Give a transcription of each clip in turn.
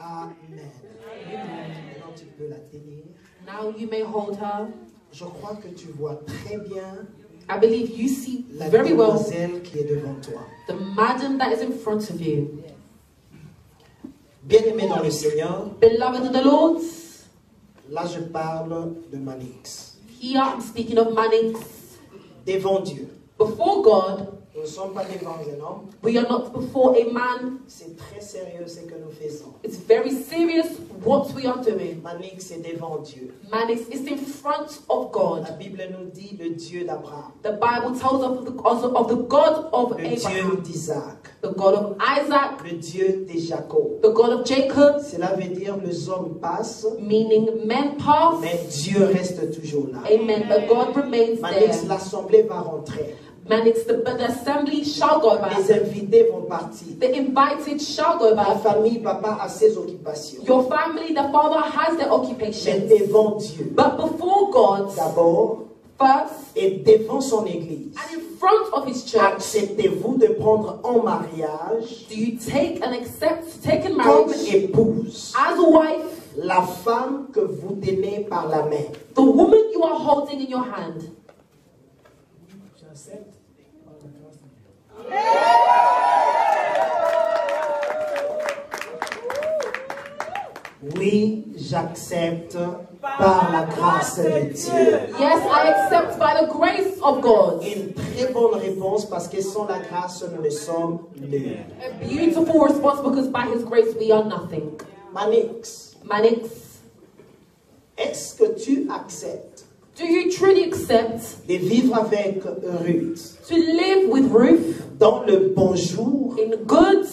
Amen. Maintenant, tu peux la tenir. Now you may hold her. Je crois que tu vois très bien I believe you see la very well demoiselle qui est devant toi. the madam that is in front of you. Bien-aimé dans le Seigneur, Beloved in the Lord, là je parle de Manix. here I'm speaking of Manix. Devant Dieu. Before God, Nous ne sommes pas devant un homme. we are not before a man. C'est très sérieux ce que nous faisons. It's very serious what we are doing. Manix est devant Dieu. Manix is in front of God. La Bible nous dit le Dieu d'Abraham, The Bible tells us of the God of le Dieu Abraham, d'Isaac, the God of Isaac, le Dieu de Jacob. the God of Jacob, Cela veut dire les hommes passent, meaning men pass, mais Dieu reste toujours là. amen, but God remains Manix, there. l'assemblée va rentrer. Manix, the assembly shall go back. Les invités vont partir. The invited shall go La back. famille, papa a ses occupations. Your family, the father has their Mais occupation. devant Dieu, But before God, d'abord, first, et devant son église, and in front of his church, acceptez-vous de prendre en mariage do you take and accept, take in comme marriage épouse as a wife la femme que vous tenez par la main? the woman you are holding in your hand? Oui, j'accepte par la grâce de Dieu. Yes, I accept by the grace of God. Une très bonne réponse parce que sans la grâce, nous ne sommes nuls. A beautiful response because by His grace we are nothing. Manix, Manix, est-ce que tu acceptes do you truly accept de vivre avec Ruth to live with Ruth dans le bon jour, in good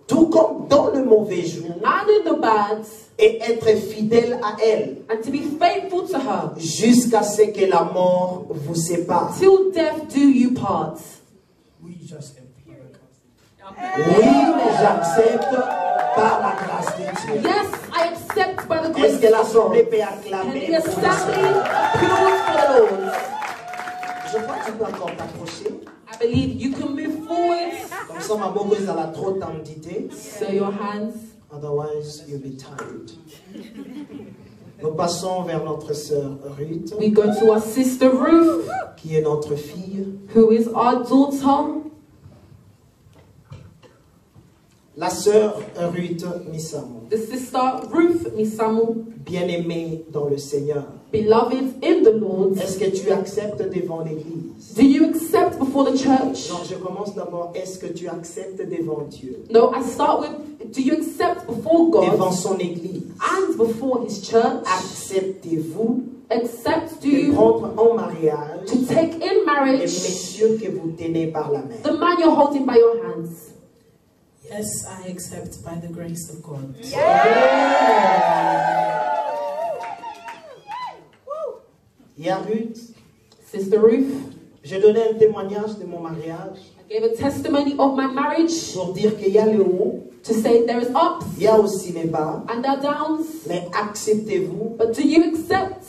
tout comme dans le mauvais jour, and in the bad, et être fidèle à elle and to be faithful to her jusqu'à ce que la mort vous sépare? till death do you part? Oui, mais j'accepte par la grâce de Dieu. Yes, I accept by the Est-ce grace que of l'assemblée God. peut And acclamer the pour le assembly Seigneur? applauds for the Lord. Je crois que tu peux encore t'approcher. I believe you can move forward. Comme ça, ma mauvaise elle a trop tendité. So your hands. Otherwise, you'll be tired. Nous passons vers notre sœur Ruth, We go to our sister Ruth, qui est notre fille. who is our daughter. La sœur Ruth Misamo, The sister Ruth Misamu, bien-aimée dans le Seigneur. beloved in the Lord. Est-ce que tu acceptes devant l'Église? Do you accept before the church? Non, je commence d'abord. Est-ce que tu acceptes devant Dieu? No, I start with, do you accept before Devant God son Église. and before His church? Acceptez-vous Accept, do de you, prendre en mariage to take in les marriage messieurs que vous tenez par la main? the man you're holding by your hands? Yes, I accept by the grace of God. Il y a Ruth. Sister Ruth, Je donnais un témoignage de mon mariage I gave a testimony of my marriage pour dire qu'il y a le haut, to say there is ups il y a aussi les bas. and there are downs, Mais acceptez-vous but do you accept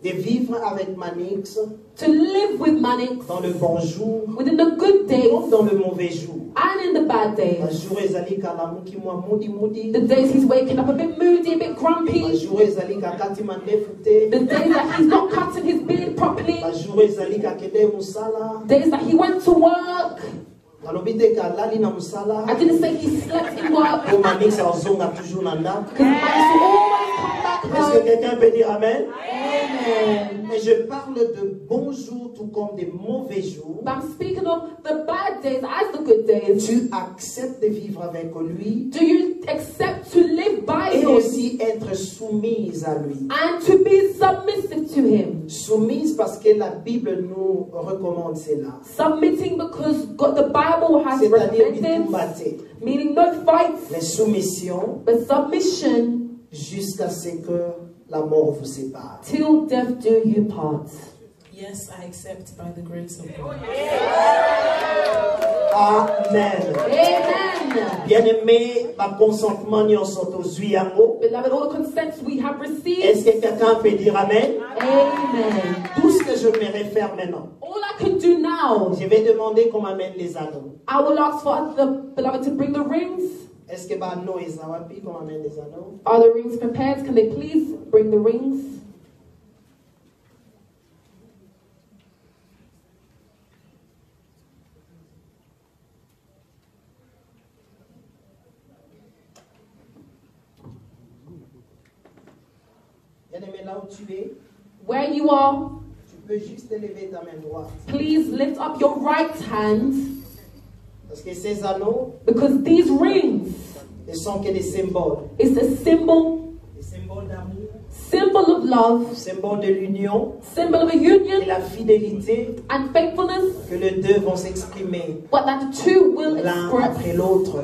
de vivre avec Manix to live with Manix dans le bon jour within the good days comme dans le mauvais jour? and in the bad days? Jour ezali kalamu ki mwa moudi. The days he's waking up a bit moody, a bit grumpy. Jour ezali kakati mandefu te. The days that he's not cutting his beard properly. Jour ezali kakende musala. Days that he went to work. Nalobi te kalali na musala. I didn't say he slept in work. Pour Manix azonga toujours na ndako. Because Manix will always come back Est-ce que home. quelqu'un peut dire amen? Amen. Mais je parle de bons jours tout comme des mauvais jours. But I'm speaking of the bad days as the good days. Tu acceptes de vivre avec lui Do you accept to live by et him aussi être soumise à lui. and to be submissive to him? Soumise parce que la Bible nous recommande cela. Submitting because God, the Bible has C'est-à-dire recommended, bitumbate. meaning no fights, Les soumissions but submission jusqu'à ce que la mort vous sépare. till death do you part. Yes, I accept by the grace of God. Amen. Amen. Bien-aimé, ma consentement n'y en sont aux yango. Beloved, all the consents we have received. Est-ce que quelqu'un peut dire amen? Amen. Tout ce que je me réfère maintenant, All I can do now, je vais demander qu'on m'amène les anneaux. I will ask for the beloved to bring the rings. Est-ce que anneaux et zawapi qu'on amène des anneaux? Are the rings prepared? Can they please bring the rings? Bien-aimé, là où tu es, Where you are, tu peux juste élever ta main droite. please lift up your right hand, Parce que ces anneaux because these rings ne sont que des symboles. is a symbol, Des symboles d'amour, symbol of love, symboles de l'union symbol of a et union la fidélité and faithfulness, que les deux vont s'exprimer but that the two will l'un express après l'autre.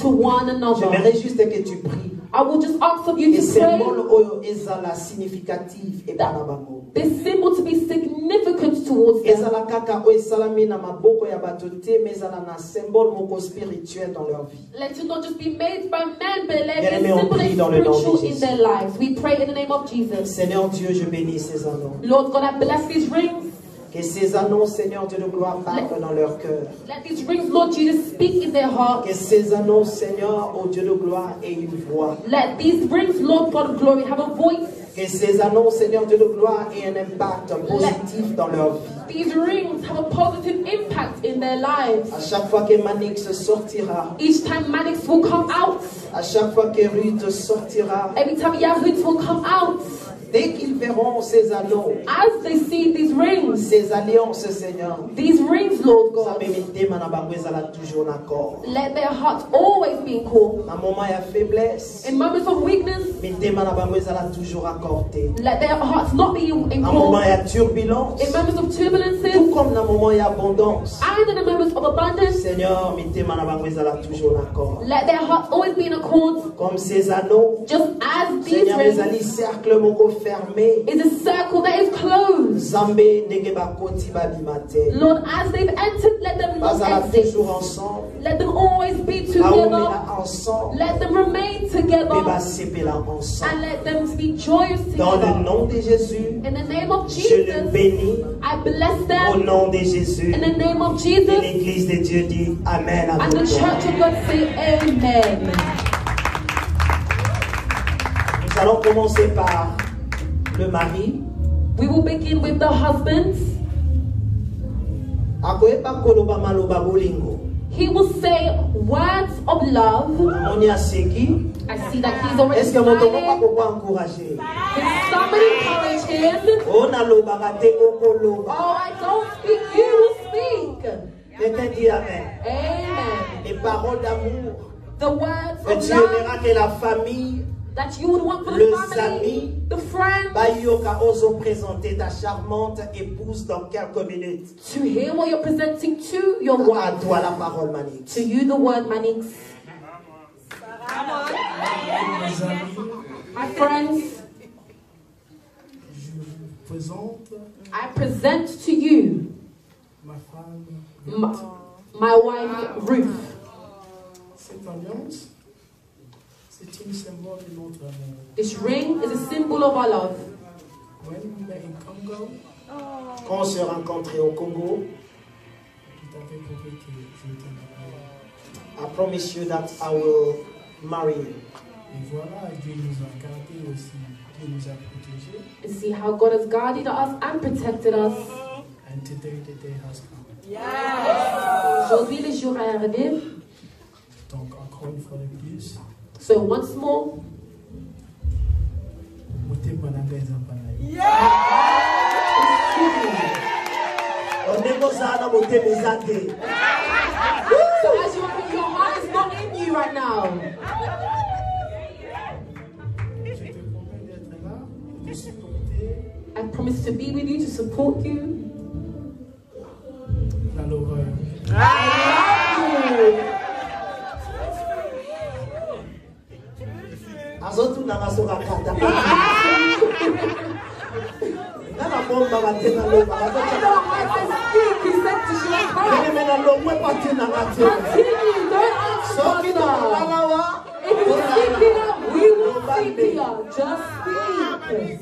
to one another. J'aimerais juste que tu pries. I will just ask of you Et to pray symbole oyo ezala significatif et bana bango. this symbol to be significant towards them. Ezala kaka oyo esalami na maboko ya bato te, mais ezala na symbole moko spirituel dans leur vie. Let it not just be made by men, but let it Bien-aimés, be on symbol prie and dans le nom de spiritual in Jésus. their lives. We pray in the name of Jesus. Seigneur Dieu, je bénis ces anneaux. Lord God, I bless these rings. Que ces anneaux, Seigneur Dieu de gloire, parlent dans leur cœur. Let these rings, Lord Jesus, speak in their hearts. Que ces anneaux, Seigneur, au Dieu de gloire, aient une voix. Let these rings, Lord God of glory, have a voice. Que ces anneaux, Seigneur Dieu de gloire, aient un impact positif dans leur vie. These rings have a positive impact in their lives. À chaque fois que Manix sortira, Each time Mannix will come out, à chaque fois que Ruth sortira, every time Yahweh will come out, dès qu'ils verront ces anneaux, as they see these rings, ces alliances, Seigneur, these rings, Lord God, toujours let their hearts always be in call. un moment de faiblesse, In moments of weakness, toujours accordé. let their hearts not be in Un call. moment de turbulence, In moments of tout turbulences, comme dans un moment d'abondance. and in the moments of abundance, Seigneur, toujours accord. let their hearts always be in accord. Comme ces anneaux, Just as these Seigneur, les rings alliés cercle moko fermé. is a circle that is closed. Zambé ndenge bakoti babimate. Lord, as they've entered, let them not Bazala exit. toujours ensemble. Let them always be Baomela together. ensemble. Let them remain together. Beba sepela ensemble. And let them be joyous Dans le together. nom de Jésus, In the name of je le Jesus, bénis. I bless Au them. nom de Jésus. In the name of Et Jesus, l'Église de Dieu dit Amen. and avec the toi. church of God say amen. Nous allons commencer par le mari. We will begin with the husbands. Akoyeba koloba maloba bolingo. He will say words of love. Moni aseki. I see that he's already Est-ce que mon tomo pas smiling. pourquoi encourager? Can somebody encourage him? On a loba gate okoloba. Oh, I don't speak, you will speak. Quelqu'un dit Amen. Amen. Les paroles d'amour. The words Que of tu love aimeras que la famille, that you would want for the les family, amis, the friends, Bayoka oso présenter ta charmante épouse dans quelques minutes. to hear what you're presenting to your À wife. toi la parole, Manix. To you, the word, Mannix. Mes amis, My friends, je vous présente I present to you ma femme. my wife, Ruth. Cette alliance, c'est une symbole de notre amour. This ring is a symbol of our love. When we met in Congo, Quand on se rencontrait au Congo, tu t'avais compris que je t'aimais. I promise you that I will marry you. Et voilà, Dieu nous a gardés aussi. Dieu nous a protégés. And see how God has guarded us and protected us. And today the day has come. Aujourd'hui, le jour est arrivé. Donc, encore une fois de plus, So once more, Moté Banabeza Banayo. On est aux ânes, on est mes athées. so as your heart is not in you right now, Je te promets d'être là, de supporter I promise to be with you, to support you. la l'horreur. Azotu nagasoka kata. Nana bomba batena loba. Your heart can speak, he said to your heart. Mene mena lomwe pati nagate. Continue, don't ask Soki na further. lalawa. If you speak it up, we will speak it up. Just speak.